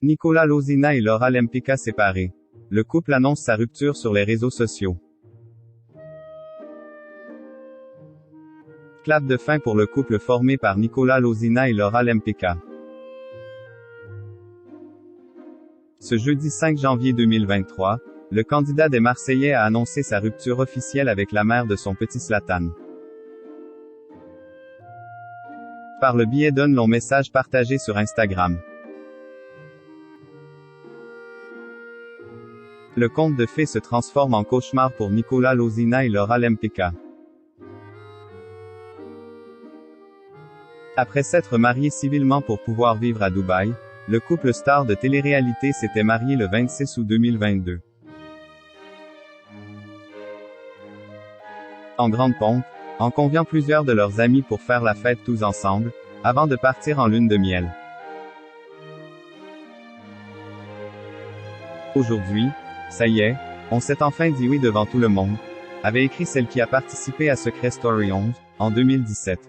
Nicola Losina et Laura Lempicka séparés. Le couple annonce sa rupture sur les réseaux sociaux. Clap de fin pour le couple formé par Nicola Losina et Laura Lempicka. Ce jeudi 5 janvier 2023, le candidat des Marseillais a annoncé sa rupture officielle avec la mère de son petit Zlatan. Par le biais d'un long message partagé sur Instagram. Le conte de fées se transforme en cauchemar pour Nicola Losina et Laura Lempicka. Après s'être marié civilement pour pouvoir vivre à Dubaï, le couple star de télé-réalité s'était marié le 26 août 2022. En grande pompe, en conviant plusieurs de leurs amis pour faire la fête tous ensemble, avant de partir en lune de miel. Aujourd'hui, ça y est, on s'est enfin dit oui devant tout le monde, avait écrit celle qui a participé à Secret Story 11, en 2017.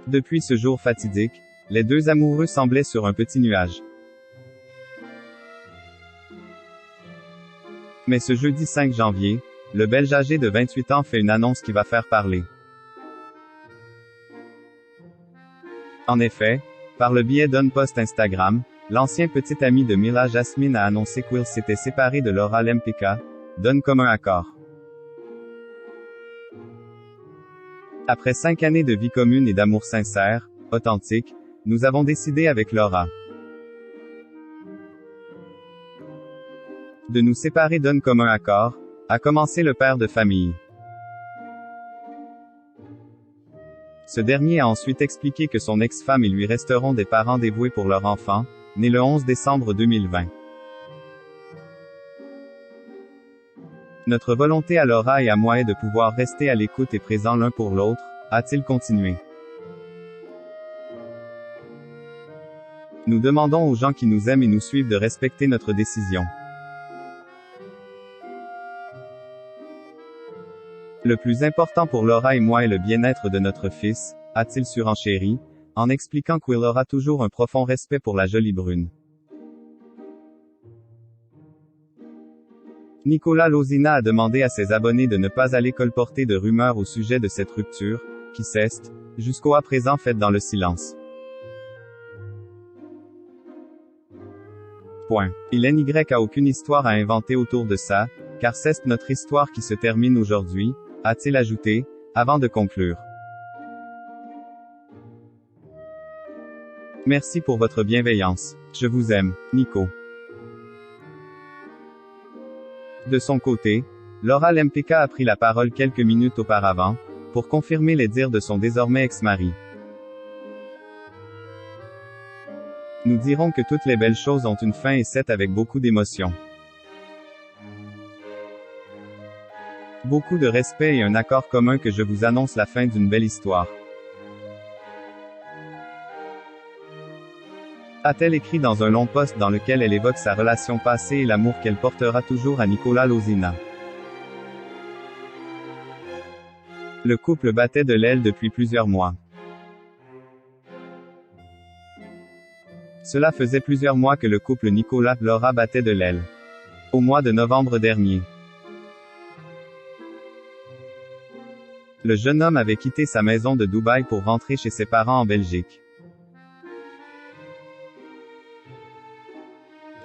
Depuis ce jour fatidique, les deux amoureux semblaient sur un petit nuage. Mais ce jeudi 5 janvier, le Belge âgé de 28 ans fait une annonce qui va faire parler. En effet, par le biais d'un post Instagram, l'ancien petit ami de Mila Jasmine a annoncé qu'il s'était séparé de Laura Lempicka, d'un commun accord. Après 5 années de vie commune et d'amour sincère, authentique, nous avons décidé avec Laura de nous séparer d'un commun accord, a commencé le père de famille. Ce dernier a ensuite expliqué que son ex-femme et lui resteront des parents dévoués pour leur enfant, né le 11 décembre 2020. Notre volonté à Laura et à moi est de pouvoir rester à l'écoute et présent l'un pour l'autre, a-t-il continué. Nous demandons aux gens qui nous aiment et nous suivent de respecter notre décision. Le plus important pour Laura et moi est le bien-être de notre fils, a-t-il surenchéri, en expliquant qu'il aura toujours un profond respect pour la jolie brune. Nicola Losina a demandé à ses abonnés de ne pas aller colporter de rumeurs au sujet de cette rupture, qui s'est, jusqu'au à présent faite dans le silence. Point. Il n'y a aucune histoire à inventer autour de ça, car c'est notre histoire qui se termine aujourd'hui, a-t-il ajouté, avant de conclure. Merci pour votre bienveillance. Je vous aime, Nico. De son côté, Laura Lempicka a pris la parole quelques minutes auparavant, pour confirmer les dires de son désormais ex-mari. Nous dirons que toutes les belles choses ont une fin et c'est avec beaucoup d'émotion. Beaucoup de respect et un accord commun que je vous annonce la fin d'une belle histoire. A-t-elle écrit dans un long post dans lequel elle évoque sa relation passée et l'amour qu'elle portera toujours à Nicola Losina. Le couple battait de l'aile depuis plusieurs mois. Cela faisait plusieurs mois que le couple Nicola-Laura battait de l'aile. Au mois de novembre dernier. Le jeune homme avait quitté sa maison de Dubaï pour rentrer chez ses parents en Belgique.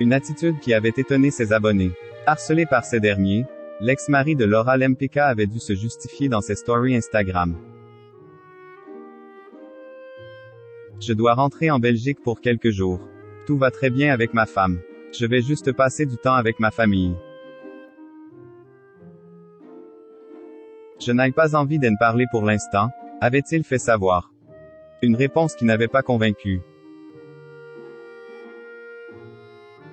Une attitude qui avait étonné ses abonnés. Harcelé par ces derniers, l'ex-mari de Laura Lempicka avait dû se justifier dans ses stories Instagram. Je dois rentrer en Belgique pour quelques jours. Tout va très bien avec ma femme. Je vais juste passer du temps avec ma famille. Je n'ai pas envie d'en parler pour l'instant, avait-il fait savoir. Une réponse qui n'avait pas convaincu.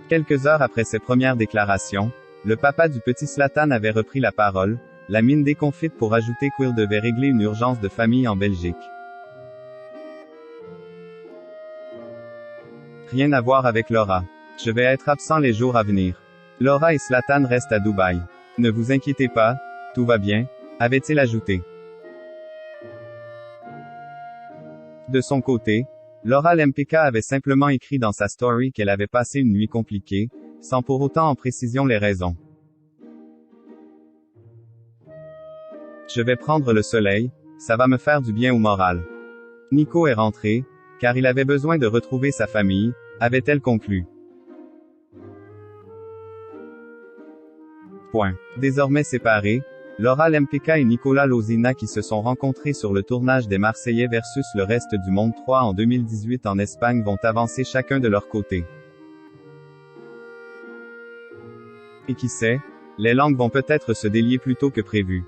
Quelques heures après ses premières déclarations, le papa du petit Zlatan avait repris la parole, la mine déconfite pour ajouter qu'il devait régler une urgence de famille en Belgique. Rien à voir avec Laura. Je vais être absent les jours à venir. Laura et Zlatan restent à Dubaï. Ne vous inquiétez pas, tout va bien, avait-il ajouté. De son côté, Laura Lempicka avait simplement écrit dans sa story qu'elle avait passé une nuit compliquée, sans pour autant en précision les raisons. Je vais prendre le soleil, ça va me faire du bien au moral. Nico est rentré, car il avait besoin de retrouver sa famille, avait-elle conclu. Désormais séparés, Laura Lempicka et Nicolas Lozina qui se sont rencontrés sur le tournage des Marseillais versus le reste du monde 3 en 2018 en Espagne vont avancer chacun de leur côté. Et qui sait, les langues vont peut-être se délier plus tôt que prévu.